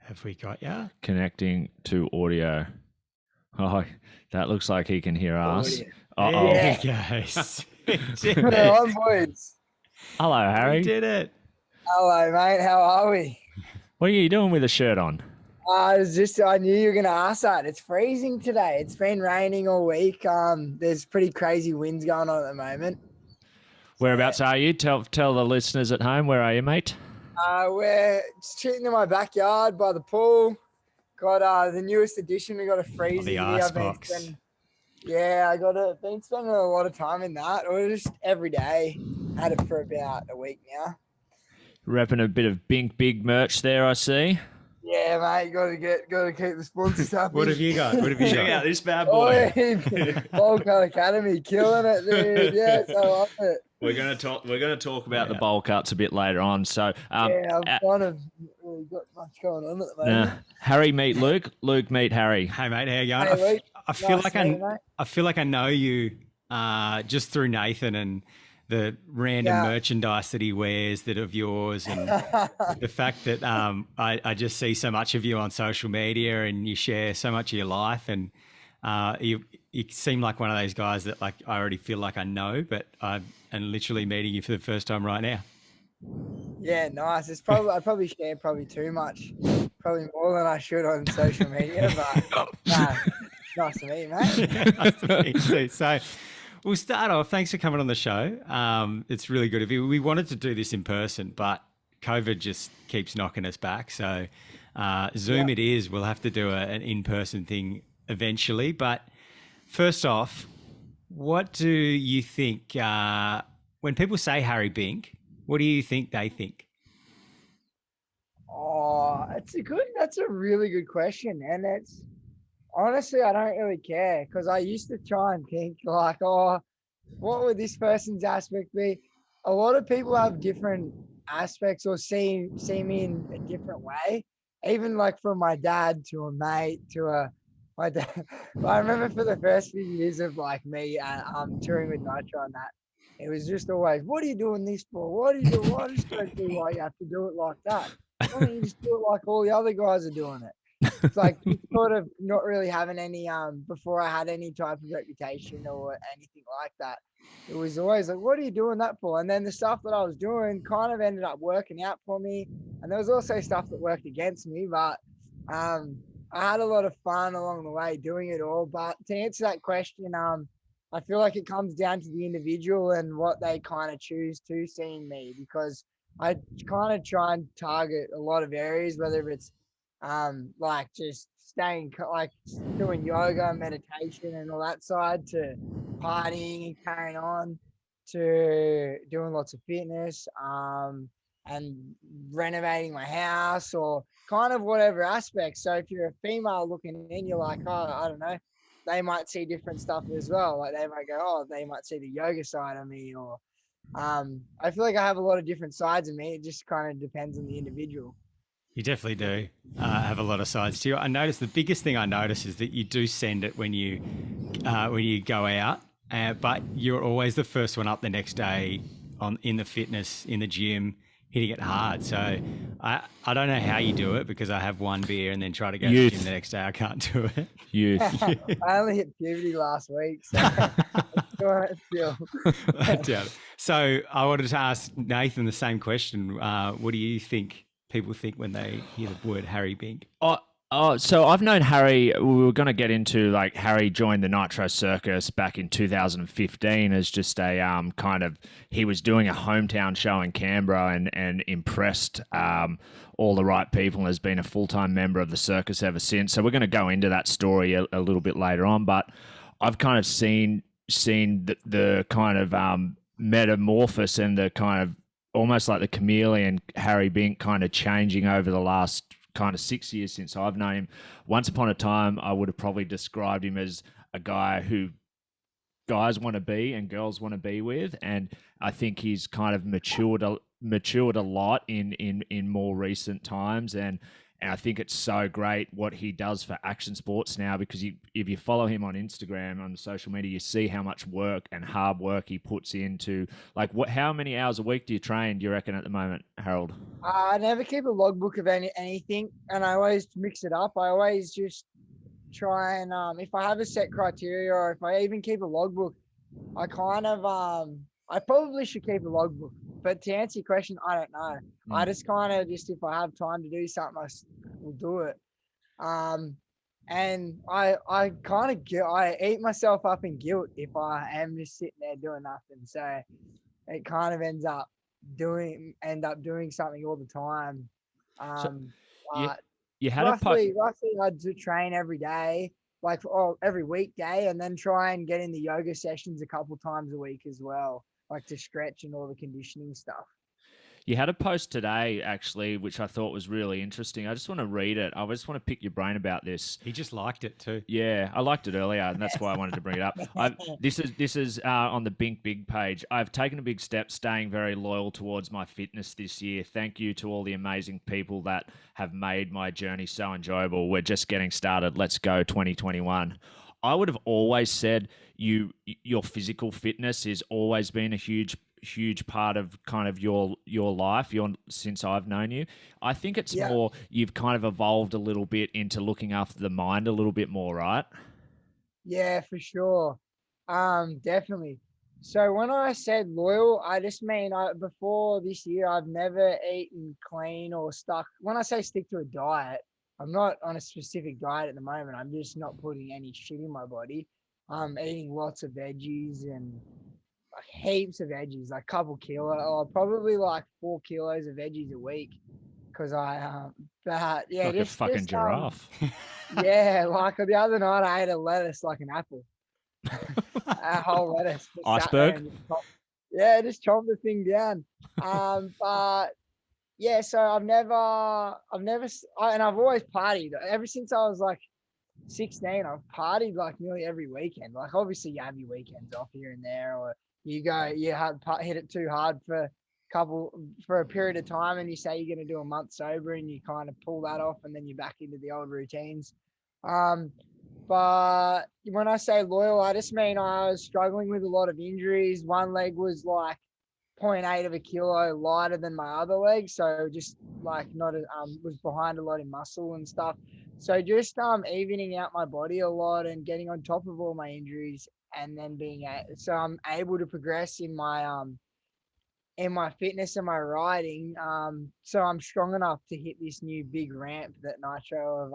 Have we got you? Connecting to audio. Oh, that looks like he can hear us. There Yeah. he goes. We did Put it it. on, boys. Hello, We Harry. did it. Hello, mate. How are we? What are you doing with a shirt on? I knew you were going to ask that. It's freezing today. It's been raining all week. There's pretty crazy winds going on at the moment. Whereabouts are you? Tell the listeners at home, where are you, mate? We're just chilling in my backyard by the pool. Got the newest edition. We got a freezer the here. ice box. Been spending a lot of time in that, or just every day. Had it for about a week now. Repping a bit of Bink Big merch there, I see. Yeah, mate. Got to keep the sponsors happy. What have you got? What have you Check got? out this bad boy. Volcan Academy, killing it, dude. Yes, I love it. We're going to talk about the bowl cuts a bit later on. So, I've kind of really got much going on at the moment. Harry meet Luke. Luke meet Harry. Hey mate, how you going? Hey, Luke. I feel Nice like to meet you, mate. I feel like I know you just through Nathan and the random merchandise that he wears that of yours, and the fact that I just see so much of you on social media and you share so much of your life, and you seem like one of those guys that like I already feel like I know, but I'm literally meeting you for the first time right now. Yeah, nice. I probably share too much, probably more than I should on social media, but nice to meet you, mate. Nice to meet you too. So we'll start off. Thanks for coming on the show. It's really good of you. We wanted to do this in person, but COVID just keeps knocking us back. So Zoom it is. We'll have to do an in-person thing eventually. But first off, what do you think when people say Harry Bink? What do you think they think? Oh, that's a really good question, and it's honestly I don't really care because I used to try and think like, oh, what would this person's aspect be? A lot of people have different aspects or see me in a different way. Even like from my dad to a mate to my dad. I remember for the first few years of like me touring with Nitro and that, it was just always, what are you doing this for? What are you doing? I just don't see why you have to do it like that. Why don't you just do it like all the other guys are doing it? It's like sort of not really having any before I had any type of reputation or anything like that. It was always like, what are you doing that for? And then the stuff that I was doing kind of ended up working out for me. And there was also stuff that worked against me, but I had a lot of fun along the way doing it all. But to answer that question, I feel like it comes down to the individual and what they kind of choose to see in me, because I kind of try and target a lot of areas, whether it's like just staying like doing yoga, meditation and all that side, to partying and carrying on, to doing lots of fitness, and renovating my house, or kind of whatever aspect. So if you're a female looking in, you're like, oh, I don't know, they might see different stuff as well. Like they might go, oh, they might see the yoga side of me, or I feel like I have a lot of different sides of me. It just kind of depends on the individual. You definitely do have a lot of sides to you. I noticed the biggest thing I notice is that you do send it when you go out, but you're always the first one up the next day in the fitness, in the gym, hitting it hard. So I don't know how you do it, because I have one beer and then try to go to the gym the next day. I can't do it. Youth. I only hit puberty last week, so So I wanted to ask Nathan the same question. What do you think people think when they hear the word Harry Bink? So I've known Harry. We were going to get into like Harry joined the Nitro Circus back in 2015 as just a kind of, he was doing a hometown show in Canberra and impressed all the right people, and has been a full-time member of the circus ever since. So we're going to go into that story a little bit later on, but I've kind of seen the kind of metamorphosis and the kind of almost like the chameleon Harry Bink kind of changing over the last kind of 6 years since I've known him. Once upon a time, I would have probably described him as a guy who guys want to be and girls want to be with, and I think he's kind of matured a lot in more recent times, and And I think it's so great what he does for action sports now, because if you follow him on Instagram, on social media, you see how much work and hard work he puts into, like, how many hours a week do you train, do you reckon, at the moment, Harold? I never keep a logbook of anything, and I always mix it up. I always just try and if I have a set criteria, or if I even keep a logbook, I kind of I probably should keep a logbook. But to answer your question, I don't know. I just kind of just, if I have time to do something, I will do it. And I kind of I eat myself up in guilt if I am just sitting there doing nothing. So it kind of end up doing something all the time. So you, But you had roughly I do train every day, like every weekday, and then try and get in the yoga sessions a couple times a week as well, like to stretch and all the conditioning stuff. You had a post today, actually, which I thought was really interesting. I just want to read it. I just want to pick your brain about this. He just liked it too. Yeah, I liked it earlier, and that's why I wanted to bring it up. This is on the Bink Big page. I've taken a big step, staying very loyal towards my fitness this year. Thank you to all the amazing people that have made my journey so enjoyable. We're just getting started. Let's go 2021. I would have always said your physical fitness has always been a huge part of kind of your life since I've known you. I think it's more you've kind of evolved a little bit into looking after the mind a little bit more, right? Yeah, for sure. Definitely. So when I said loyal, I just mean before this year, I've never eaten clean or stuck. When I say stick to a diet, I'm not on a specific diet at the moment. I'm just not putting any shit in my body. I'm eating lots of veggies and like heaps of veggies, like a couple probably like 4 kilos of veggies a week. Cause but yeah, like a fucking giraffe. Yeah, like the other night I ate a lettuce like an apple. A whole lettuce. Iceberg? Just chomp the thing down. But yeah, so and I've always partied ever since I was like 16. I've partied like nearly every weekend. Like obviously you have your weekends off here and there, or you hit it too hard for a period of time, and you say you're going to do a month sober, and you kind of pull that off, and then you're back into the old routines. But when I say loyal, I just mean I was struggling with a lot of injuries. One leg was like 0.8 of a kilo lighter than my other leg, so just like not was behind a lot in muscle and stuff. So just evening out my body a lot and getting on top of all my injuries, and then so I'm able to progress in my fitness and my riding. So I'm strong enough to hit this new big ramp that Nitro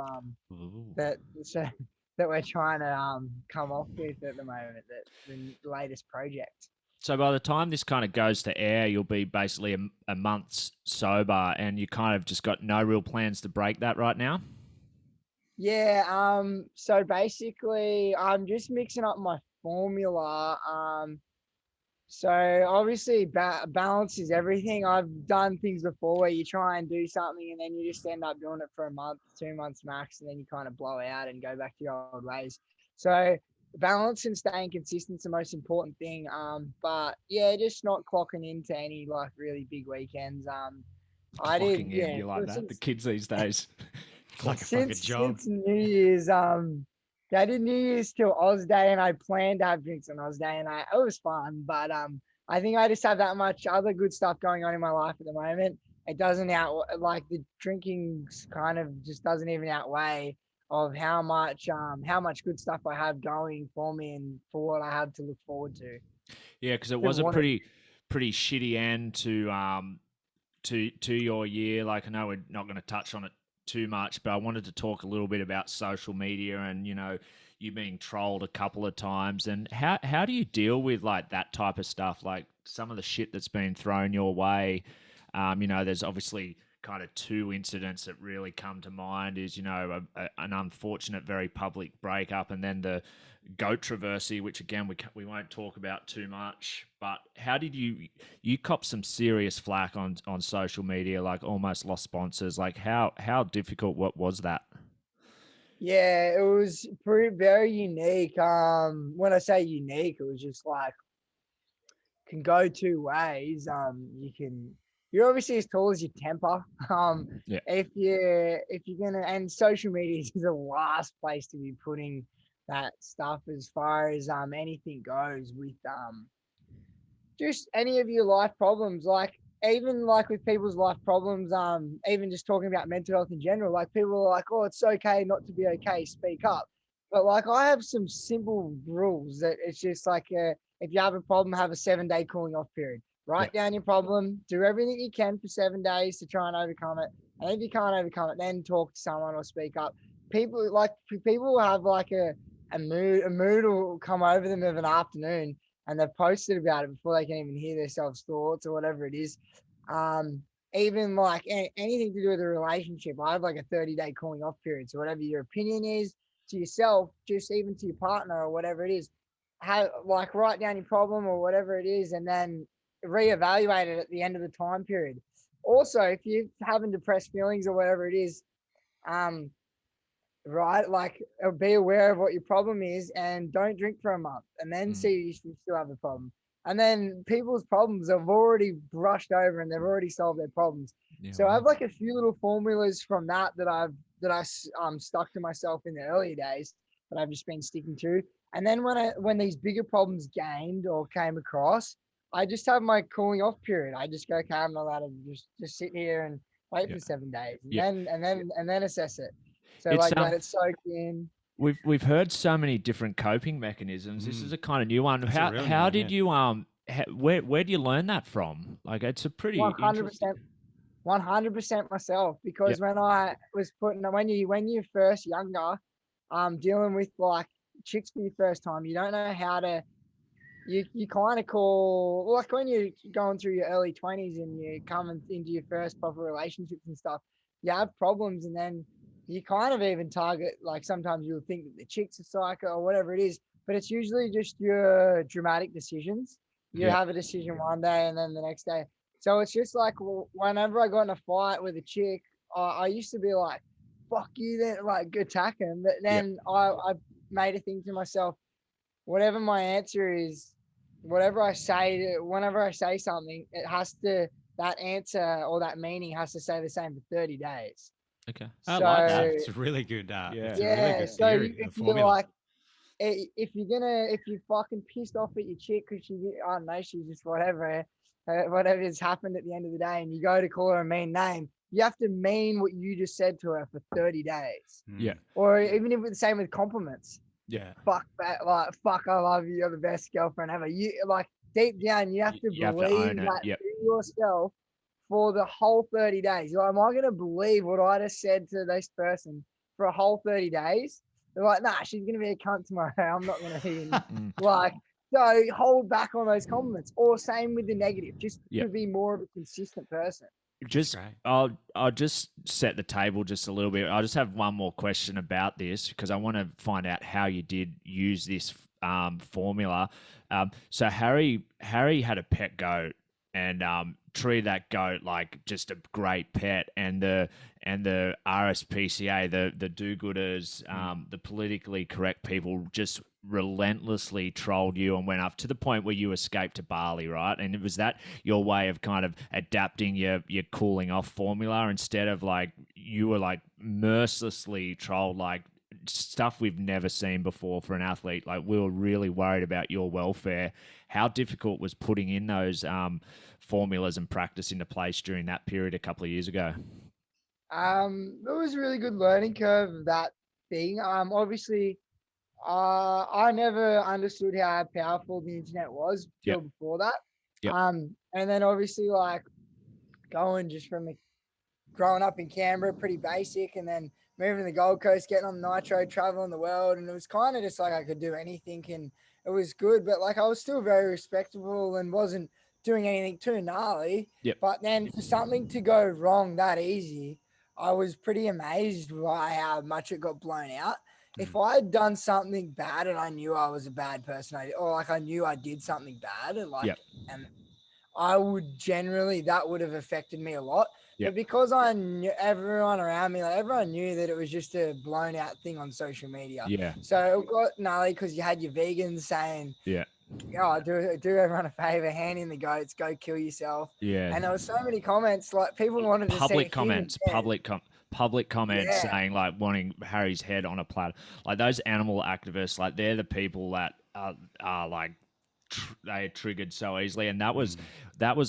that we're trying to come off with at the moment. That the latest project. So by the time this kind of goes to air, you'll be basically a month sober, and you kind of just got no real plans to break that right now? Yeah, so basically I'm just mixing up my formula. So obviously balance is everything. I've done things before where you try and do something and then you just end up doing it for a month, 2 months max, and then you kind of blow out and go back to your old ways. So balance and staying consistent is the most important thing. But yeah, just not clocking into any like really big weekends. You like that? The kids these days. Like a fucking job. Since New Year's, I did New Year's till Oz Day, and I planned to have drinks on Oz Day, and it was fun. But I think I just have that much other good stuff going on in my life at the moment. It doesn't like the drinking kind of just doesn't even outweigh of how much good stuff I have going for me and for what I have to look forward to. Yeah, because it was a pretty shitty end to your year. Like, I know we're not going to touch on it too much, but I wanted to talk a little bit about social media and, you know, you being trolled a couple of times, and how do you deal with like that type of stuff, like some of the shit that's been thrown your way? You know, there's obviously kind of 2 incidents that really come to mind is, you know, an unfortunate, very public breakup, and then the goat traversy, which again, we won't talk about too much. But how did you cop some serious flack on social media, like almost lost sponsors? Like how difficult, what was that? Yeah, it was very unique. When I say unique, it was just like can go 2 ways. You can you're obviously as tall as your temper. Yeah. If you're gonna, and social media is the last place to be putting that stuff as far as anything goes with just any of your life problems, like even like with people's life problems, even just talking about mental health in general, like people are like, oh, it's okay not to be okay, speak up. But like I have some simple rules that it's just like if you have a problem, have a 7-day cooling off period. Write down your problem, do everything you can for 7 days to try and overcome it. And if you can't overcome it, then talk to someone or speak up. People have like a mood will come over them of an afternoon and they've posted about it before they can even hear themselves thoughts or whatever it is. Even like anything to do with a relationship, I have like a 30-day cooling off period. So whatever your opinion is to yourself, just even to your partner or whatever it is, like write down your problem or whatever it is, and then reevaluate it at the end of the time period. Also, if you're having depressed feelings or whatever it is, right, like be aware of what your problem is and don't drink for a month and then see if you still have a problem. And then people's problems have already brushed over and they've already solved their problems. So I have like a few little formulas from that I stuck to myself in the early days that I've just been sticking to. And then when these bigger problems gained or came across, I just have my cooling off period. I just go, okay, I'm not allowed to just sit here and wait for 7 days and then assess it. So It's, like let it soak in. We've heard so many different coping mechanisms. This is a kind of new one. How did you where do you learn that from? Like it's a pretty 100% myself, because when I was when you're first younger, dealing with like chicks for your first time, you don't know how to. You kind of call, like when you're going through your early 20s and you're coming into your first proper relationships and stuff, you have problems, and then you kind of even target, like sometimes you'll think that the chick's a psycho or whatever it is, but it's usually just your dramatic decisions. You have a decision one day and then the next day. So it's just like whenever I got in a fight with a chick, I used to be like, fuck you, then like attack him. But then I made a thing to myself, whatever my answer is, whenever I say something, it has to, that answer or that meaning has to stay the same for 30 days. Okay. I like that. It's a really good, it's a really good so theory, if formula. you're like, if you're fucking pissed off at your chick because I don't know, she's just whatever has happened at the end of the day, and you go to call her a mean name, you have to mean what you just said to her for 30 days. Yeah. Or even if it's the same with compliments. Yeah. Fuck that, like, fuck, I love you, you're the best girlfriend ever. You like deep down, you have to believe that to yourself for the whole 30 days. You're like, am I going to believe what I just said to this person for a whole 30 days? They're like, nah, she's going to be a cunt tomorrow. I'm not going to even like, so hold back on those compliments. Or same with the negative, just to be more of a consistent person. I'll just set the table just a little bit. I just have one more question about this because I want to find out how you did use this formula. So Harry had a pet goat and treated that goat like just a great pet, and the RSPCA, the do-gooders, the politically correct people just relentlessly trolled you and went up to the point where you escaped to Bali, right? And it was that your way of kind of adapting your cooling off formula, instead of like you were like mercilessly trolled, like stuff we've never seen before for an athlete. Like we were really worried about your welfare. How difficult was putting in those formulas and practice into place during that period a couple of years ago? It was a really good learning curve, that thing. Obviously, I never understood how powerful the internet was till before that. And then obviously like going just from growing up in Canberra, pretty basic, and then moving to the Gold Coast, getting on Nitro, traveling the world, and it was kind of just like I could do anything, and it was good, but like I was still very respectable and wasn't doing anything too gnarly. But then for something to go wrong that easy, I was pretty amazed by how much it got blown out. If I had done something bad and I knew I was a bad person, or like I knew I did something bad, and like, and I would generally, that would have affected me a lot. But because I knew everyone around me, like everyone knew that it was just a blown out thing on social media. So it got gnarly because you had your vegans saying, oh, do everyone a favor, hand in the goats, go kill yourself. Yeah. And there was so many comments, like people wanted to see Public a human comments, dead. public comments Yeah, saying like wanting Harry's head on a platter. Like those animal activists, like they're the people that are like they are triggered so easily. And that was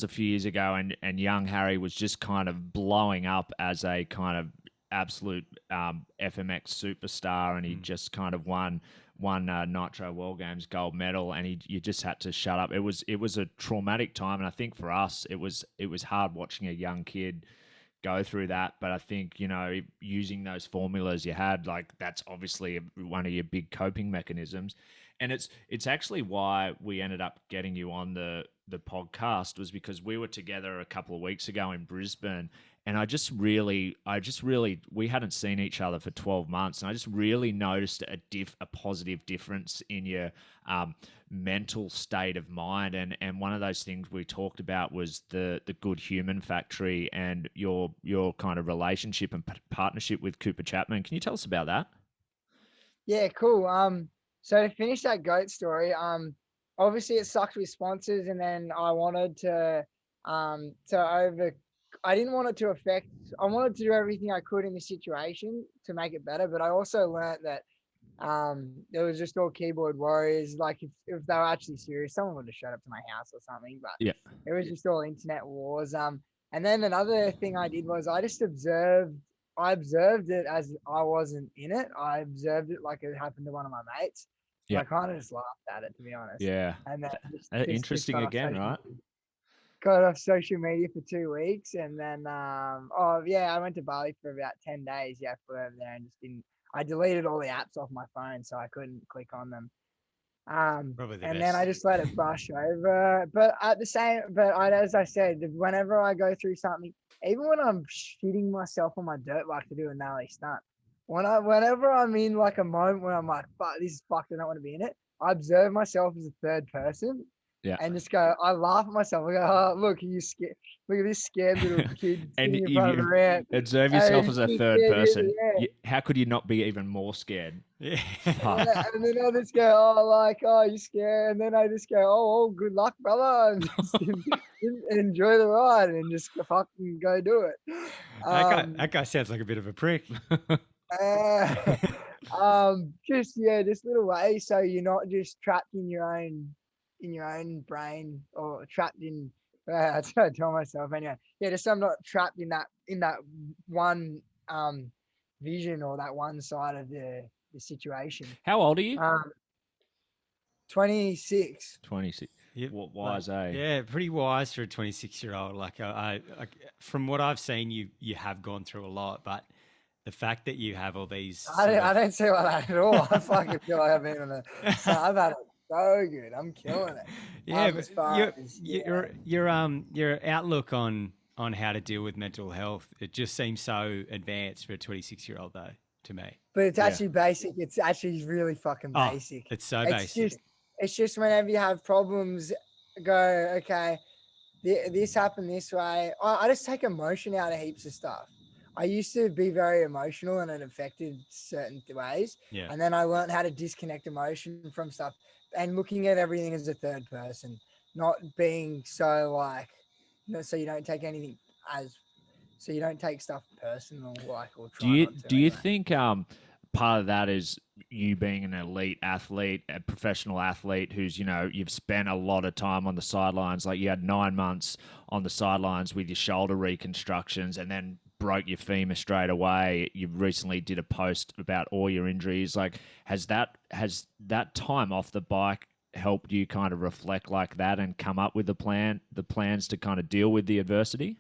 a few years ago, and young Harry was just kind of blowing up as a kind of absolute FMX superstar, and he just kind of won Nitro World Games gold medal, and you just had to shut up. It was a traumatic time, and I think for us it was hard watching a young kid go through that. But I think, you know, using those formulas you had, like that's obviously one of your big coping mechanisms. And it's actually why we ended up getting you on the podcast, was because we were together a couple of weeks ago in Brisbane, and we hadn't seen each other for 12 months, and I just really noticed a positive difference in your mental state of mind. And one of those things we talked about was the Good Human Factory and your kind of relationship and partnership with Cooper Chapman. Can you tell us about that? yeah, cool. So to finish that goat story, obviously it sucked with sponsors, and then I wanted I didn't want it to affect. I wanted to do everything I could in the situation to make it better, but I also learned that it was just all keyboard warriors. Like if they were actually serious, someone would have showed up to my house or something. But Yeah. it was just all internet wars. And then another thing I did was I just observed. I observed it as I wasn't in it. I observed it like it happened to one of my mates. So Yeah. I kind of just laughed at it, to be honest. Yeah. And then Interesting again, right? Got off social media for 2 weeks, and then oh yeah, I went to Bali for about 10 days. Yeah, flew over there and just didn't. I deleted all the apps off my phone, so I couldn't click on them. Probably the And best. then I just let it brush over. But at the same, as I said, whenever I go through something, even when I'm shitting myself on my dirt bike to do a gnarly stunt, whenever I'm in like a moment where I'm like, fuck, this is fucked, I don't want to be in it. I observe myself as a third person Yeah. and just go, I laugh at myself. I go, oh, look, you scared. Look at this scared little kid And sitting in front of the ramp. observe yourself And as a he's third scared, person. yeah. How could you not be even more scared? Yeah. Fuck. And then I just go, oh, like, oh, you scared. And then I just go, oh, good luck, brother. And just enjoy the ride and just fucking go do it. That guy sounds like a bit of a prick. Just little ways so you're not just trapped in your own brain or trapped in. That's what I tell myself anyway. Yeah, just so I'm not trapped in that one vision or that one side of the situation. How old are you? 26. 26. Yep. Wise, eh? Yeah, pretty wise for a 26-year-old. Like I from what I've seen, you have gone through a lot, but the fact that you have all these, I don't see like that at all. I fucking feel like I've been on I've had it so good. I'm killing it. yeah, As but far as, your outlook on how to deal with mental health, it just seems so advanced for a 26-year-old though to me. But it's actually basic. It's actually really fucking Oh, basic. it's so basic. It's just whenever you have problems, go, okay, this happened this way. I just take emotion out of heaps of stuff. I used to be very emotional and it affected certain ways. Yeah. And then I learned how to disconnect emotion from stuff and looking at everything as a third person, not being so like, so you don't take anything so you don't take stuff personal, like, or try not to. Do you think part of that is you being an elite athlete, a professional athlete who's, you know, you've spent a lot of time on the sidelines, like you had 9 months on the sidelines with your shoulder reconstructions and then broke your femur straight away. You recently did a post about all your injuries. Like, has that time off the bike helped you kind of reflect like that and come up with the plans to kind of deal with the adversity?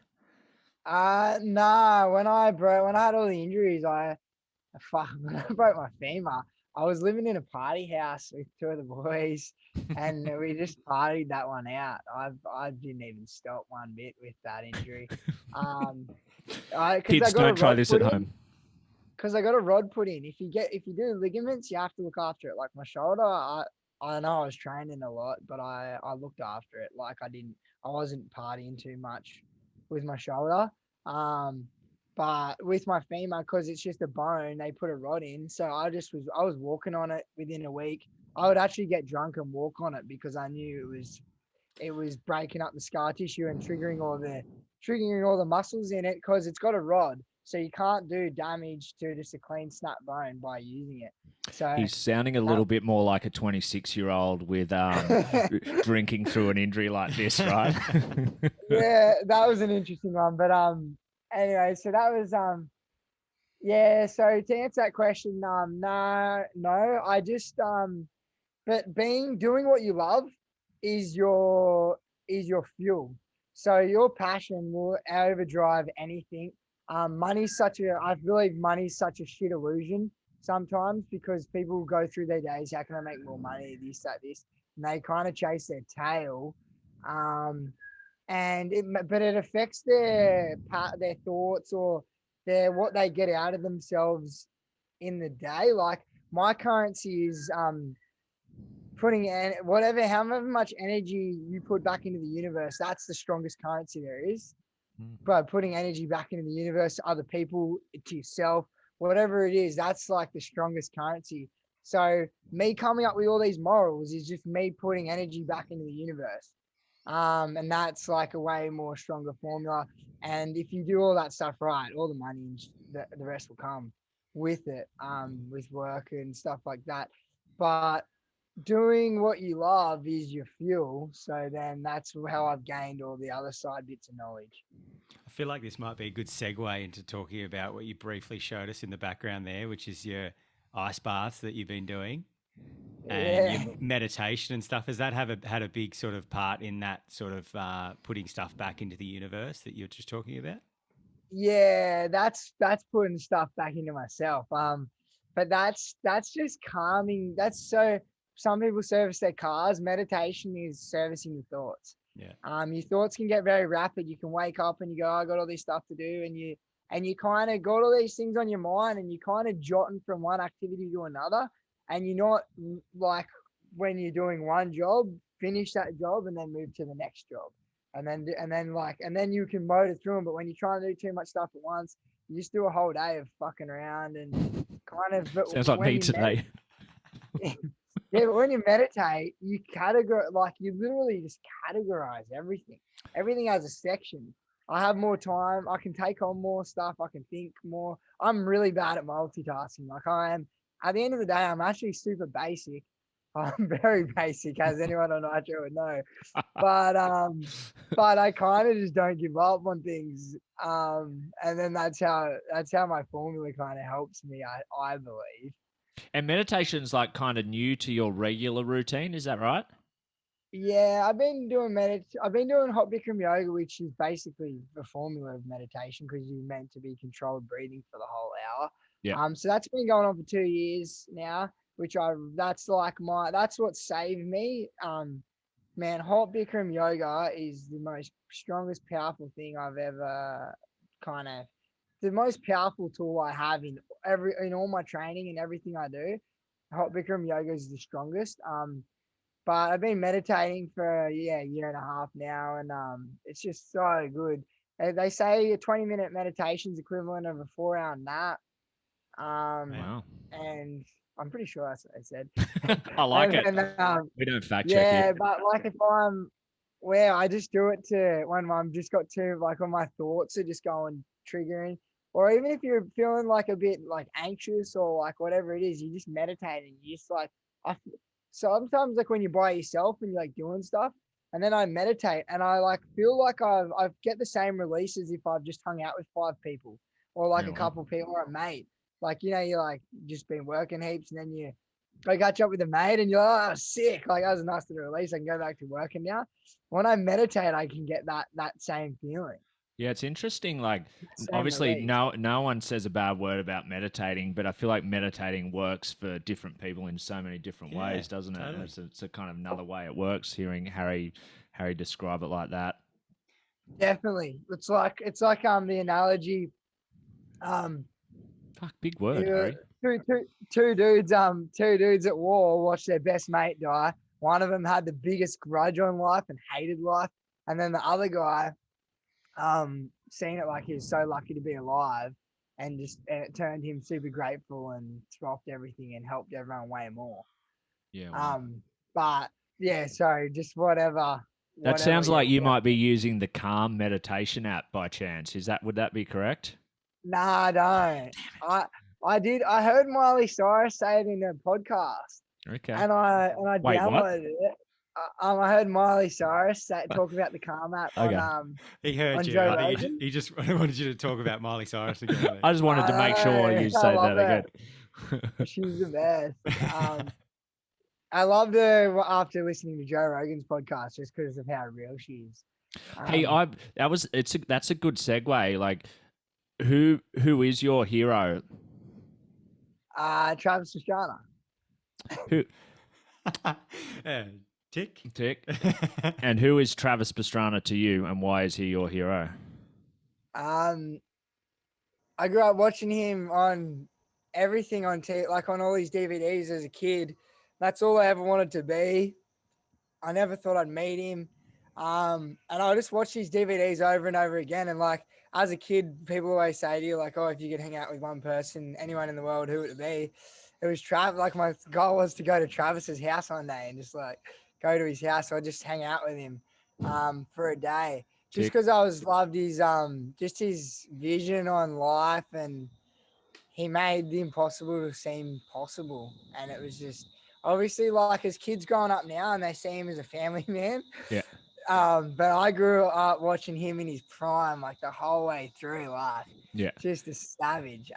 Nah. When I had all the injuries, when I broke my femur, I was living in a party house with two of the boys, and we just partied that one out. I didn't even stop one bit with that injury. Kids, don't try this at home. Because I got a rod put in. If you do ligaments, you have to look after it. Like my shoulder, I know I was training a lot, but I looked after it. Like I wasn't partying too much with my shoulder. But with my femur, because it's just a bone, they put a rod in. So I was walking on it within a week. I would actually get drunk and walk on it because I knew it was breaking up the scar tissue and triggering all the muscles in it because it's got a rod. So you can't do damage to just a clean snap bone by using it. So He's sounding a little bit more like a 26-year-old with drinking through an injury like this, right? yeah, that was an interesting one. But anyway, so that was yeah. So to answer that question, no, I just but doing what you love is your fuel. So your passion will overdrive anything. I believe money's such a shit illusion sometimes because people go through their days, how can I make more money, this, that, this, and they kind of chase their tail. Um, but it affects their thoughts or what they get out of themselves in the day. Like my currency is putting in whatever, however much energy you put back into the universe, that's the strongest currency there is. But putting energy back into the universe, to other people, to yourself, whatever it is, that's like the strongest currency. So me coming up with all these morals is just me putting energy back into the universe. And that's like a way more stronger formula. And if you do all that stuff right, all the money and the rest will come with it, with work and stuff like that. But doing what you love is your fuel. So then that's how I've gained all the other side bits of knowledge. I feel like this might be a good segue into talking about what you briefly showed us in the background there, which is your ice baths that you've been doing and Yeah. your meditation and stuff. Has that had a big sort of part in that sort of putting stuff back into the universe that you're just talking about? Yeah, that's putting stuff back into myself. But that's just calming. That's so some people service their cars. Meditation is servicing your thoughts. Yeah. Your thoughts can get very rapid. You can wake up and you go, I got all this stuff to do, and you kind of got all these things on your mind, and you kind of jotting from one activity to another, and you're not like when you're doing one job, finish that job and then move to the next job, and then you can motor through them. But when you're trying to do too much stuff at once, you just do a whole day of fucking around and kind of. But Sounds like me today. Yeah, but when you meditate, you you literally just categorize everything. Everything has a section. I have more time. I can take on more stuff. I can think more. I'm really bad at multitasking. Like I am. At the end of the day, I'm actually super basic. I'm very basic, as anyone on Nitro would know. But I kind of just don't give up on things. And then that's how my formula kind of helps me. I believe. And meditation's like kind of new to your regular routine, is that right? Yeah, I've been doing hot Bikram yoga, which is basically the formula of meditation because you're meant to be controlled breathing for the whole hour. Yeah. So that's been going on for 2 years now, that's what saved me. Man, hot Bikram yoga is the most strongest, powerful thing I've ever kind of the most powerful tool I have in all my training and everything I do. Hot Bikram yoga is the strongest. But I've been meditating for a year and a half now, and it's just so good. They say a 20-minute meditation is equivalent of a 4-hour nap. Wow. And I'm pretty sure that's what they said. I like it. We don't fact check Yeah, here. but like if I just do it to when I'm just got too like when my thoughts are just going triggering, or even if you're feeling like a bit like anxious or like whatever it is, you just meditate and you just like I sometimes like when you're by yourself and you're like doing stuff, and then I meditate and I like feel like I get the same release as if I've just hung out with 5 people or like Yeah, a couple people or a mate. Like you're like just been working heaps and then you I catch up with a mate and you're like, oh, sick. Like that was a nice little release. I can go back to working now. When I meditate, I can get that same feeling. Yeah, it's interesting. Like, Same obviously, release. no one says a bad word about meditating, but I feel like meditating works for different people in so many different Yeah, ways, doesn't it? totally. And it's a kind of another way it works. Hearing Harry describe it like that. Definitely. It's like the analogy. Fuck, big word, Yeah, Harry. two dudes at war watched their best mate die. One of them had the biggest grudge on life and hated life, and then the other guy, seen it like he was so lucky to be alive, and it turned him super grateful and dropped everything and helped everyone way more. Yeah. Wow. But yeah, so just whatever. That sounds Yeah, like you yeah. might be using the Calm meditation app by chance. Would that be correct? Nah, I don't. I did. I heard Miley Cyrus say it in a podcast, Okay. and I Wait, what? downloaded it. I heard Miley Cyrus talk about the Calm app Okay. He heard on you. Joe I think Rogan. he just wanted you to talk about Miley Cyrus again. I think. I just wanted to make sure you I say love that again. it. She's the best. I loved her after listening to Joe Rogan's podcast just because of how real she is. Hey, that's a good segue. Like, who is your hero? Travis Pastrana. Who Yeah, tick. Tick? And who is Travis Pastrana to you, and why is he your hero? I grew up watching him on everything on like on all these DVDs as a kid. That's all I ever wanted to be. I never thought I'd meet him. And I just watched these DVDs over and over again. And like as a kid, people always say to you, like, oh, if you could hang out with one person, anyone in the world, who would it be? It was Travis. Like my goal was to go to Travis's house one day and just like go to his house or just hang out with him for a day. Just Tick. because I was loved his just his vision on life, and he made the impossible seem possible. And it was just obviously like as kids growing up now and they see him as a family man. Yeah. But I grew up watching him in his prime, like the whole way through, like Yeah. just a savage.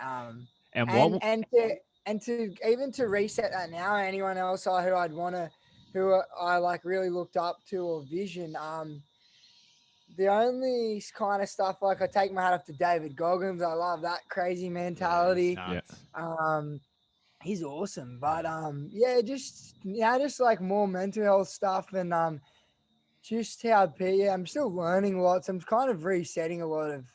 And what? And to even to reset that now, anyone else who I like really looked up to or vision. The only kind of stuff like I take my hat off to David Goggins. I love that crazy mentality. Yeah, He's awesome. But yeah, just like more mental health stuff and just how I'm still learning lots. I'm kind of resetting a lot of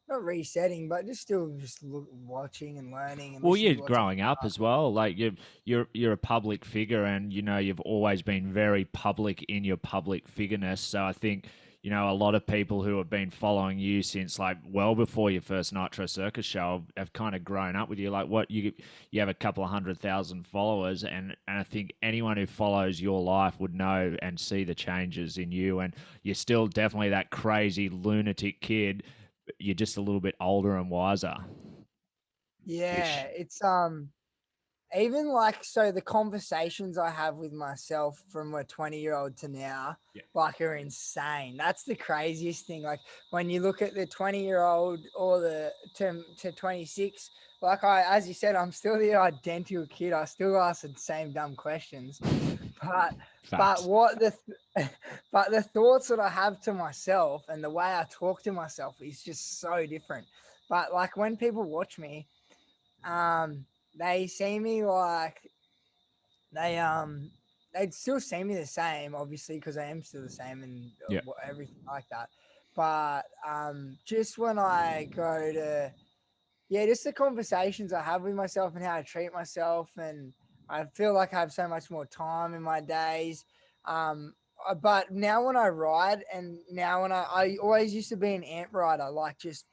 not resetting, but just watching and learning. And Well, listening you're to lots of growing up as well. Like you're a public figure, and you've always been very public in your public figureness. So I think a lot of people who have been following you since like well before your first Nitro Circus show have kind of grown up with you. Like you have a couple of 100,000 followers, and I think anyone who follows your life would know and see the changes in you. And you're still definitely that crazy lunatic kid. You're just a little bit older and wiser. Yeah, it's even like so the conversations I have with myself from a 20-year-old to now, like are insane. That's the craziest thing. Like when you look at the 20-year-old or the to 26, like as you said, I'm still the identical kid. I still ask the same dumb questions, but Facts. but the thoughts that I have to myself and the way I talk to myself is just so different. But like when people watch me, they see me like they'd still see me the same, obviously, because I am still the same and everything like that. But just when I go to just the conversations I have with myself and how I treat myself, and I feel like I have so much more time in my days. But now when I ride, and now when I always used to be an ant rider, like just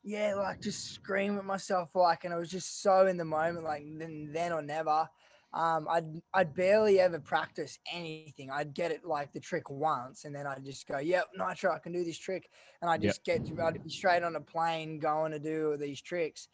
like just scream at myself, like, and I was just so in the moment, like then or never. I'd barely ever practice anything. I'd get it like the trick once, and then I'd just go, "Yep, Nitro, I can do this trick," and I'd be straight on a plane going to do these tricks.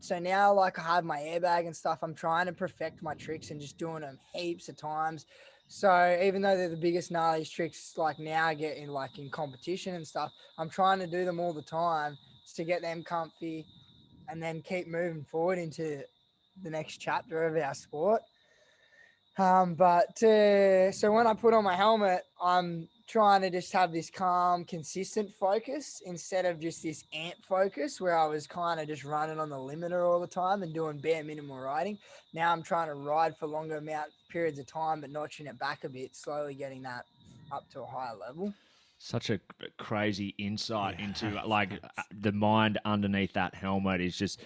So now like I have my airbag and stuff. I'm trying to perfect my tricks and just doing them heaps of times. So even though they're the biggest gnarliest tricks, like now I get in like in competition and stuff, I'm trying to do them all the time to get them comfy, and then keep moving forward into the next chapter of our sport. So when I put on my helmet, I'm trying to just have this calm, consistent focus instead of just this ant focus where I was kind of just running on the limiter all the time and doing bare minimal riding. Now I'm trying to ride for longer periods of time, but notching it back a bit, slowly getting that up to a higher level. Such a crazy insight into like the mind underneath that helmet is just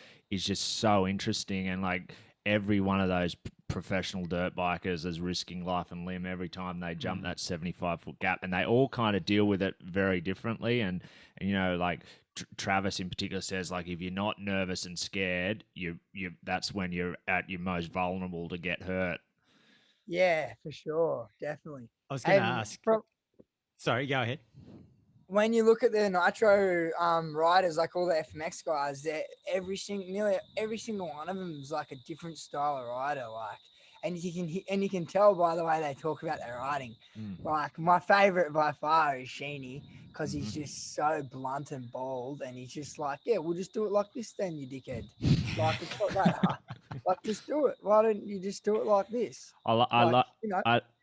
so interesting. And like every one of those professional dirt bikers is risking life and limb every time they jump that 75-foot gap, and they all kind of deal with it very differently. And like Travis in particular says, like if you're not nervous and scared, you that's when you're at your most vulnerable to get hurt. Yeah, for sure, definitely. I was going to And ask. Sorry, go ahead. when you look at the nitro riders, like all the FMX guys, nearly every single one of them is like a different style of rider. Like, and you can tell by the way they talk about their riding. Like my favorite by far is Sheeny because he's just so blunt and bold, and he's just like, yeah, we'll just do it like this, then, you dickhead. Like, it's not that hard. Like, just do it. Why don't you just do it like this? Like,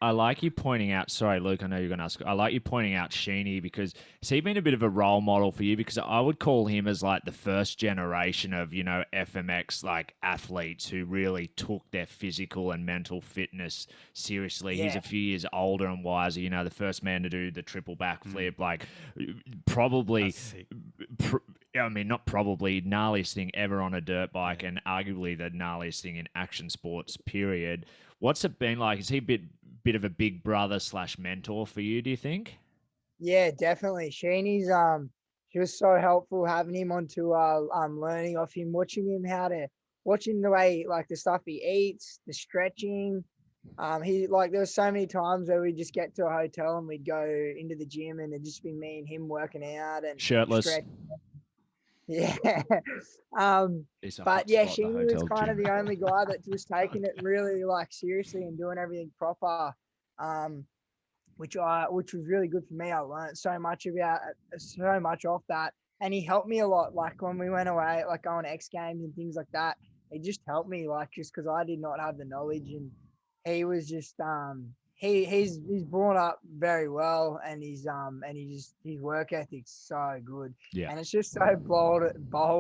I like you pointing out. Sorry, Luke. I know you're going to ask. I like you pointing out Sheeny because has he been a bit of a role model for you? Because I would call him as like the first generation of FMX like athletes who really took their physical and mental fitness seriously. He's Yeah. a few years older and wiser. The first man to do the triple backflip. Like probably. I mean, not probably gnarliest thing ever on a dirt bike, and arguably the gnarliest thing in action sports. Period. What's it been like? Is he a bit of a big brother / mentor for you? Do you think? Yeah, definitely. Sheeny's he was so helpful having him on tour, learning off him, watching the way, like, the stuff he eats, the stretching. He, like, there was so many times where we'd just get to a hotel and we'd go into the gym and it'd just be me and him working out and Shirtless. stretching. Yeah. It's a But hot yeah, spot, the Sheeny was hotel kind of gym. the only guy that was taking it really, like, seriously and doing everything proper. Which was really good for me. I learned so much off that, and he helped me a lot. Like when we went away, like going to X Games and things like that, he just helped me, like, just because I did not have the knowledge, and he was just he's brought up very well, and his work ethic's so good, Yeah. and it's just so bold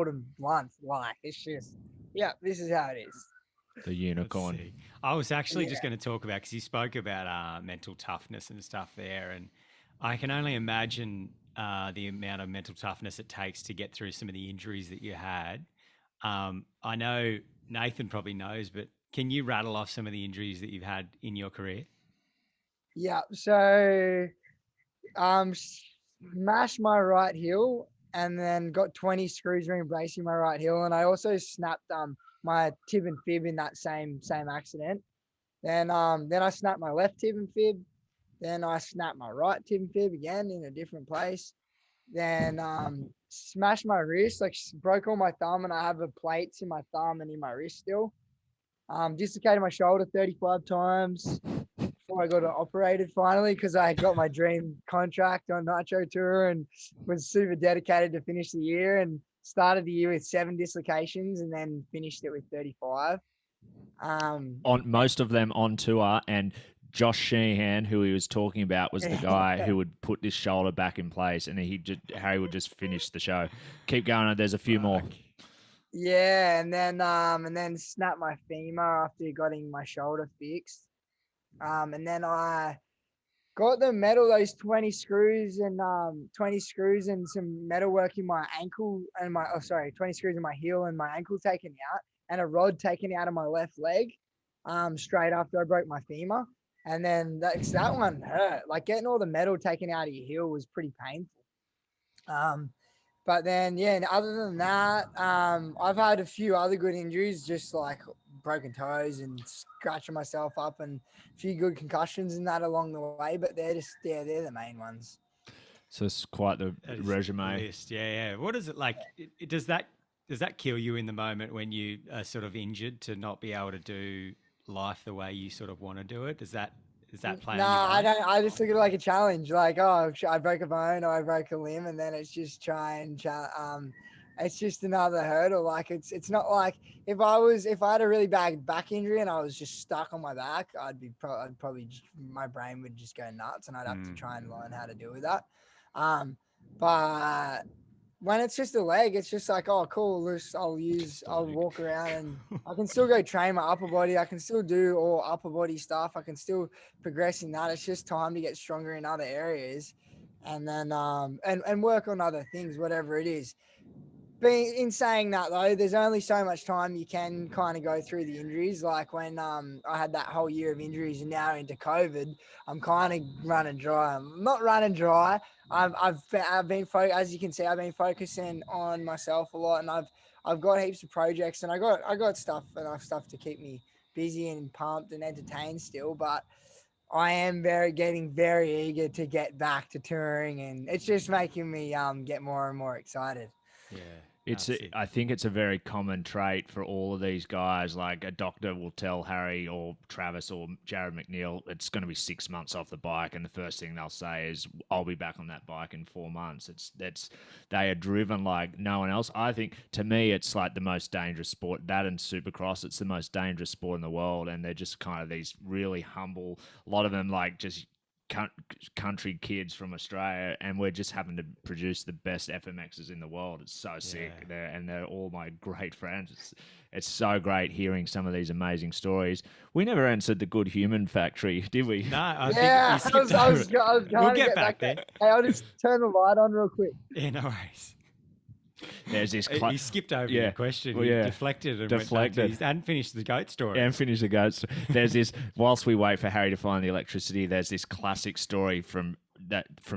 and blunt. Like, it's just, yeah, this is how it is. The unicorn. I was actually just going to talk about, because you spoke about mental toughness and stuff there, and I can only imagine the amount of mental toughness it takes to get through some of the injuries that you had. I know Nathan probably knows, but can you rattle off some of the injuries that you've had in your career? Yeah, so smashed my right heel and then got 20 screws re-embracing my right heel, and I also snapped my tib and fib in that same accident. Then I snapped my left tib and fib. Then I snapped my right tib and fib again in a different place. Then smashed my wrist, like broke all my thumb, and I have the plates in my thumb and in my wrist still. Dislocated my shoulder 35 times before I got it operated finally, because I got my dream contract on Nitro Tour and was super dedicated to finish the year, and started the year with 7 dislocations and then finished it with 35. On most of them on tour, and Josh Sheehan, who he was talking about, was the guy who would put this shoulder back in place, and Harry would just finish the show. Keep going. There's a few more. Yeah, and then snapped my femur after getting my shoulder fixed. And then I got the metal, those 20 screws and some metal work in my ankle and 20 screws in my heel and my ankle taken out, and a rod taken out of my left leg, straight after I broke my femur. And then that one hurt. Like, getting all the metal taken out of your heel was pretty painful. But then, yeah, and other than that, I've had a few other good injuries, just like broken toes and scratching myself up, and a few good concussions and that along the way. But they're the main ones. So it's quite the resume. List. Yeah. What is it like? Does that kill you in the moment when you are sort of injured to not be able to do life the way you sort of want to do it? Does that play? No, I don't. I just look at it like a challenge. Like, oh, I broke a bone or I broke a limb, and then it's just it's just another hurdle. Like, it's not like if I had a really bad back injury and I was just stuck on my back, I'd probably my brain would just go nuts, and I'd have to try and learn how to deal with that. But when it's just a leg, it's just like, oh, cool. I'll walk around and I can still go train my upper body. I can still do all upper body stuff. I can still progress in that. It's just time to get stronger in other areas, and then and work on other things, whatever it is. But in saying that, though, there's only so much time you can kind of go through the injuries. Like when I had that whole year of injuries, and now into COVID, I'm kind of running dry. I'm not running dry. I've been as you can see, I've been focusing on myself a lot, and I've got heaps of projects, and I got enough stuff to keep me busy and pumped and entertained still, but I am getting very eager to get back to touring, and it's just making me get more and more excited. Yeah. I think it's a very common trait for all of these guys. Like a doctor will tell Harry or Travis or Jared McNeil, it's going to be 6 months off the bike, and the first thing they'll say is, "I'll be back on that bike in 4 months." They are driven like no one else. I think, to me, it's like the most dangerous sport. That and Supercross, it's the most dangerous sport in the world, and they're just kind of these really humble. A lot of them like just country kids from Australia, and we're just having to produce the best FMXs in the world. It's so sick. They're all my great friends. It's so great hearing some of these amazing stories. We never answered the Good Human Factory, did we? No, I think you skipped over it. We'll get back there. Hey, I'll just turn the light on real quick. Yeah, no worries. There's this. He skipped over your question. He deflected and went back to, he hadn't finished the goat story. And finished the goat story. There's this. Whilst we wait for Harry to find the electricity, there's this classic story from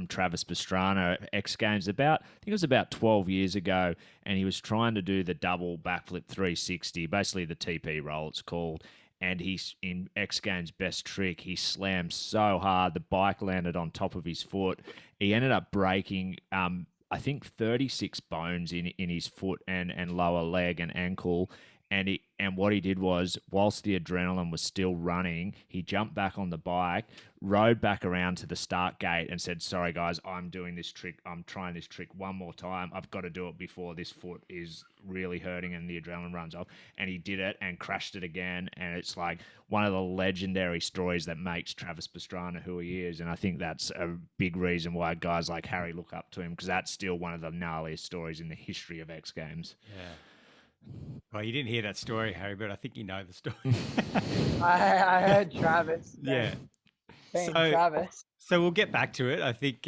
Travis Pastrana at X Games I think it was about 12 years ago, and he was trying to do the double backflip 360, basically the TP roll it's called. And he's in X Games' best trick. He slammed so hard, the bike landed on top of his foot. He ended up breaking, I think, 36 bones in his foot and lower leg and ankle. And what he did was, whilst the adrenaline was still running, he jumped back on the bike, rode back around to the start gate and said, "Sorry guys, I'm doing this trick. I'm trying this trick one more time. I've got to do it before this foot is really hurting and the adrenaline runs off." And he did it and crashed it again. And it's like one of the legendary stories that makes Travis Pastrana who he is. And I think that's a big reason why guys like Harry look up to him, because that's still one of the gnarliest stories in the history of X Games. Yeah. Well, you didn't hear that story, Harry, but I think you know the story. I heard Travis. Yeah. Travis. So we'll get back to it. I think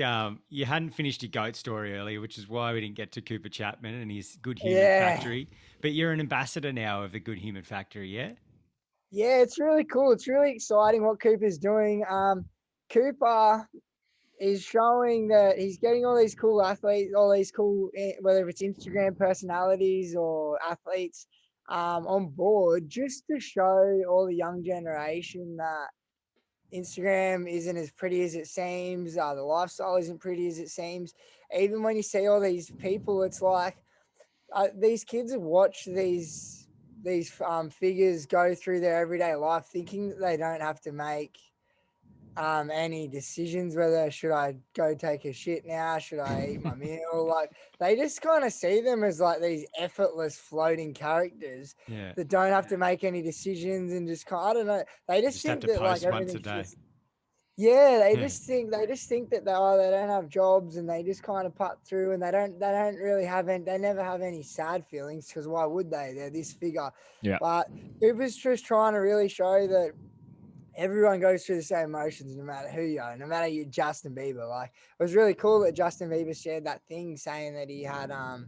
you hadn't finished your goat story earlier, which is why we didn't get to Cooper Chapman and his Good Human Factory. But you're an ambassador now of the Good Human Factory, yeah? Yeah, it's really cool. It's really exciting what Cooper's doing. Cooper is showing that he's getting all these cool athletes, all these cool, whether it's Instagram personalities or athletes, on board, just to show all the young generation that Instagram isn't as pretty as it seems. The lifestyle isn't pretty as it seems. Even when you see all these people, it's like these kids have watched these figures go through their everyday life, thinking that they don't have to make any decisions, whether should I go take a shit now, should I eat my meal, like they just kind of see them as like these effortless floating characters that don't have to make any decisions, and just I don't know, they just think that like everything's just, they just think that they don't have jobs, and they just kind of putt through, and they don't really have any, they never have any sad feelings, because why would they? They're this figure. But it was just trying to really show that everyone goes through the same emotions, no matter who you are, no matter you're Justin Bieber. Like, it was really cool that Justin Bieber shared that thing saying that he had, I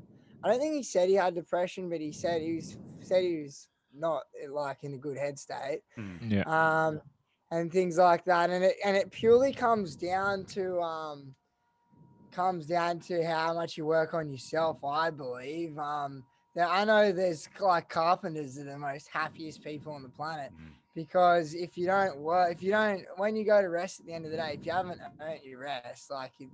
don't think he said he had depression, but he said he was not like in a good head state. And things like that. And it purely comes down to how much you work on yourself, I believe. Now, I know there's like carpenters that are the most happiest people on the planet. Because when you go to rest at the end of the day, if you haven't earned your rest, like it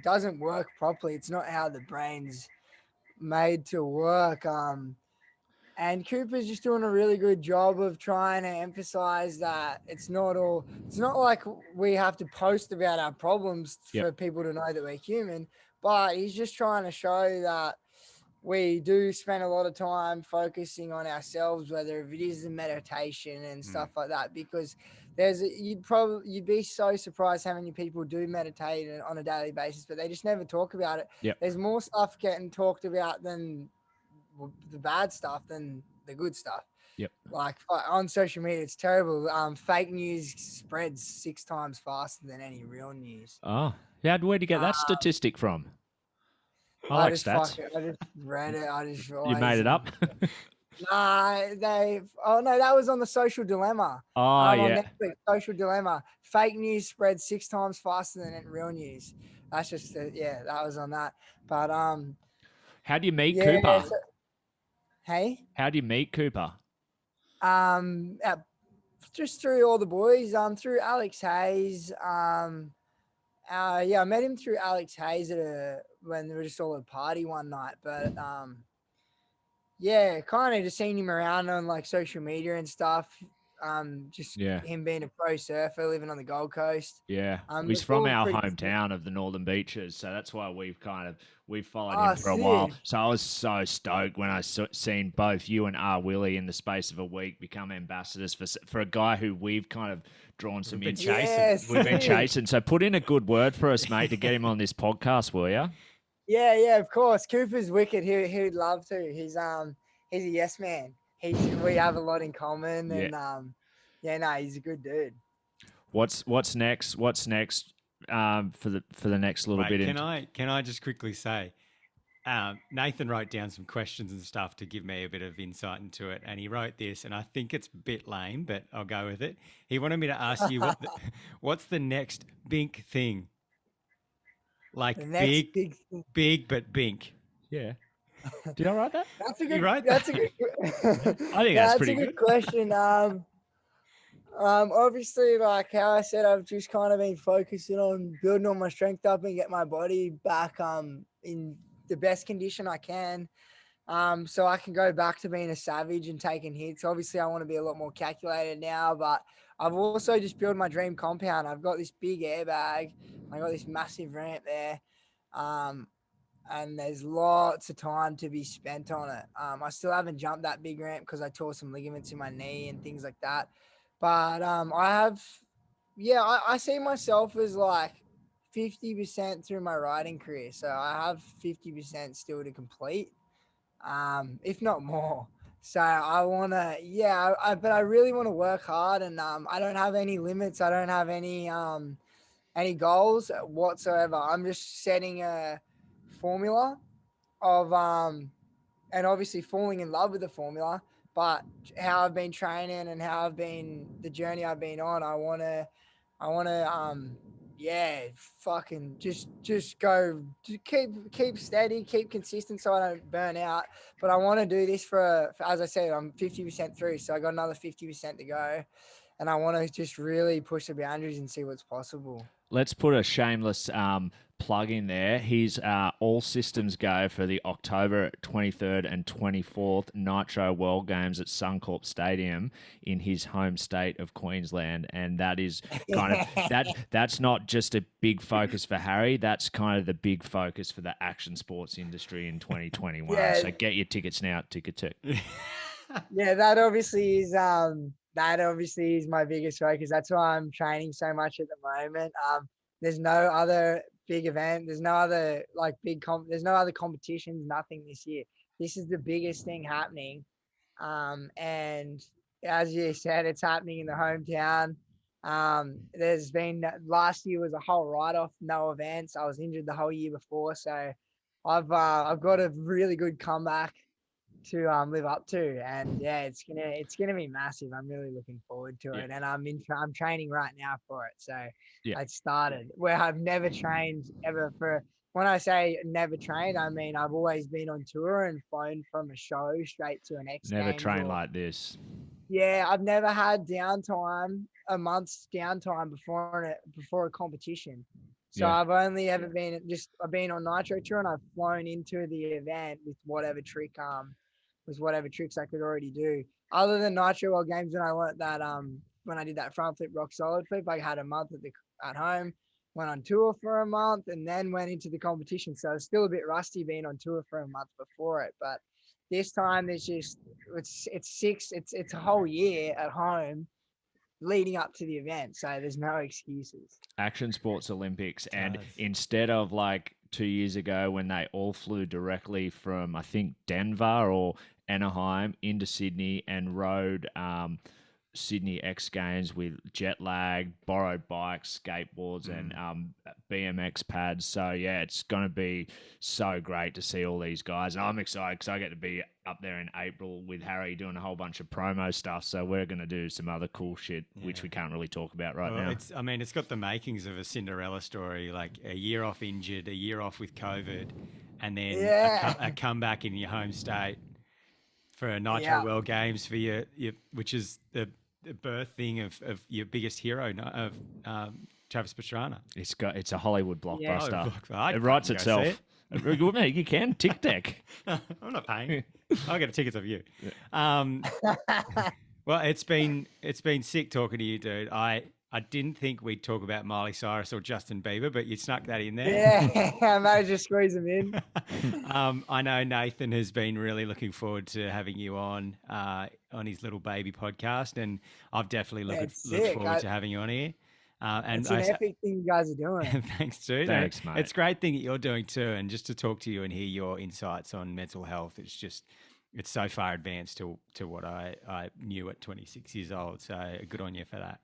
doesn't work properly. It's not how the brain's made to work. And Cooper's just doing a really good job of trying to emphasize that it's not like we have to post about our problems for people to know that we're human, but he's just trying to show that we do spend a lot of time focusing on ourselves, whether if it is the meditation and stuff like that, because you'd be so surprised how many people do meditate on a daily basis, but they just never talk about it. There's more stuff getting talked about than the bad stuff than the good stuff. Like on social media, it's terrible. Fake news spreads 6 times faster than any real news. Oh, yeah. Where'd you get that statistic from? I like stats. I just read it. You made it up? No, that was on the Social Dilemma. On Netflix, Social Dilemma. Fake news spreads 6 times faster than real news. That's just that was on that. But how do you meet Cooper? Hey, How do you meet Cooper? at, just through all the boys, through Alex Hayes, yeah, I met him through Alex Hayes when we were just all at a party one night. But yeah, kind of just seen him around on like social media and stuff. Just Yeah. him being a pro surfer, living on the Gold Coast. Yeah, he's It's from all our pretty. hometown of the Northern Beaches, so that's why we've followed him Oh, for a while. sick. So I was so stoked when I seen both you and R Willie in the space of a week become ambassadors for a guy who we've kind of drawn some We've been interest. chasing. Yes, We've been sick. chasing. So put in a good word for us, mate, to get him on this podcast, will you? Yeah, of course. Cooper's wicked. He'd love to. He's a yes man. We have a lot in common, Yeah. and yeah, no, he's a good dude. What's next? What's next for the next little Wait, bit? can I just quickly say, Nathan wrote down some questions and stuff to give me a bit of insight into it, and he wrote this, and I think it's a bit lame, but I'll go with it. He wanted me to ask you what's the next Bink thing, like The next big thing. big but Bink. Yeah. Did I write that? That's a You good. wrote That's that? a good. I think that's pretty a good good. question. Obviously, like how I said, I've just kind of been focusing on building all my strength up and get my body back in the best condition I can. So I can go back to being a savage and taking hits. Obviously, I want to be a lot more calculated now, but I've also just built my dream compound. I've got this big airbag. I got this massive ramp there. And there's lots of time to be spent on it. I still haven't jumped that big ramp because I tore some ligaments in my knee and things like that. But I see myself as like 50% through my riding career. So I have 50% still to complete, if not more. So I want to, but I really want to work hard, and I don't have any limits. I don't have any goals whatsoever. I'm just setting a formula of and obviously falling in love with the formula, but how I've been training and how I've been the journey I've been on. I want to fucking just go, just keep steady, keep consistent so I don't burn out. But I want to do this for as I said, I'm 50% through, so I got another 50% to go, and I want to just really push the boundaries and see what's possible. Let's put a shameless plug in there. He's all systems go for the October 23rd and 24th Nitro World Games at Suncorp Stadium in his home state of Queensland, and that is kind of that's not just a big focus for Harry. That's kind of the big focus for the action sports industry in 2021. Yeah. So get your tickets now at Ticketek. Yeah, that obviously is my biggest focus. That's why I'm training so much at the moment. There's no other big event. There's no other there's no other competitions, nothing this year. This is the biggest thing happening. And as you said, it's happening in the hometown. There's been last year was a whole write-off, no events. I was injured the whole year before, so I've got a really good comeback to live up to, and yeah, it's gonna be massive. I'm really looking forward to it, and I'm training right now for it. So I started where I've never trained ever for. When I say never trained, I mean I've always been on tour and flown from a show straight to an X Never Games trained like this. Yeah, I've never had downtime, a month's downtime before a competition. So I've only ever I've been on Nitro Tour, and I've flown into the event with whatever tricks I could already do. Other than Nitro World Games, when I learned that when I did that front flip rock solid flip, I had a month at home, went on tour for a month, and then went into the competition. So I was still a bit rusty being on tour for a month before it, but this time it's a whole year at home leading up to the event, so there's no excuses. Action Sports Olympics, and instead of like 2 years ago when they all flew directly from I think Denver or Anaheim into Sydney and rode Sydney X Games with jet lag, borrowed bikes, skateboards, and BMX pads. So yeah, it's going to be so great to see all these guys, and I'm excited because I get to be up there in April with Harry doing a whole bunch of promo stuff. So we're going to do some other cool shit which we can't really talk about right now. It's got the makings of a Cinderella story, like a year off injured, a year off with COVID, and then a comeback in your home state. for Nitro Yeah. World Games for your which is the birth thing of your biggest hero of Travis Pastrana. It's a Hollywood blockbuster. I'd It writes fucking go see itself. Very good, mate. You can tick deck. I'm not paying. I'll get tickets of you. Well, it's been sick talking to you, dude. I didn't think we'd talk about Miley Cyrus or Justin Bieber, but you snuck that in there. Yeah, I might just squeeze them in. I know Nathan has been really looking forward to having you on his little baby podcast, and I've definitely looked forward to having you on here. And it's an epic thing you guys are doing. Thanks, dude. Thanks, mate. It's a great thing that you're doing too, and just to talk to you and hear your insights on mental health, it's so far advanced to what I knew at 26 years old. So good on you for that.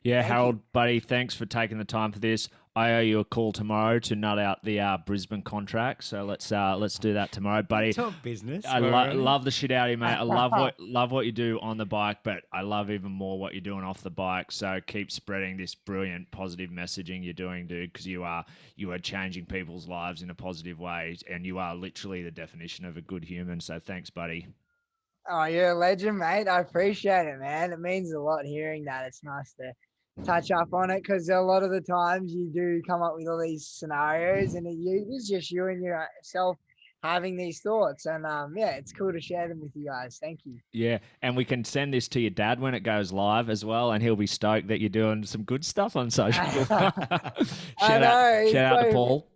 Yeah, Harold, buddy, thanks for taking the time for this. I owe you a call tomorrow to nut out the Brisbane contract, so let's do that tomorrow, buddy. Talk business. I love the shit out of you, mate. I love what you do on the bike, but I love even more what you're doing off the bike. So keep spreading this brilliant positive messaging you're doing, dude, because you are changing people's lives in a positive way, and you are literally the definition of a good human. So thanks, buddy. Oh, you're a legend, mate. I appreciate it, man. It means a lot hearing that. It's nice to touch up on it because a lot of the times you do come up with all these scenarios and it's just you and yourself having these thoughts. And yeah, it's cool to share them with you guys. Thank you. Yeah, and we can send this to your dad when it goes live as well, and he'll be stoked that you're doing some good stuff on social. shout out to Paul.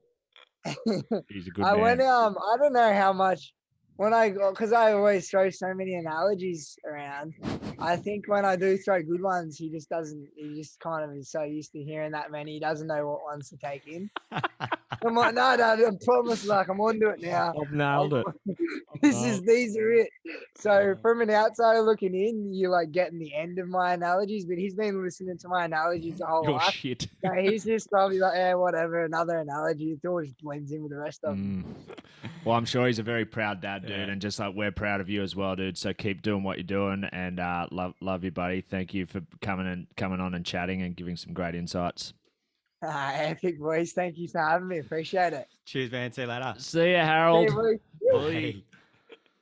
He's a good man. I don't know how much. Because I always throw so many analogies around, I think when I do throw good ones, he just kind of is so used to hearing that many, he doesn't know what ones to take in. I'm like, no, I promise, like, I'm on to it now. I've nailed it. These are it. So from an outsider looking in, you're like getting the end of my analogies, but he's been listening to my analogies the whole life. Shit. So he's just probably like, yeah, whatever, another analogy. It all just blends in with the rest of them. Well, I'm sure he's a very proud dad, dude, and just like we're proud of you as well, dude. So keep doing what you're doing, and love you, buddy. Thank you for coming on and chatting and giving some great insights. Epic, boys. Thank you for having me. Appreciate it. Cheers, man. See you later. See ya, Harold. See you, boys. Bye.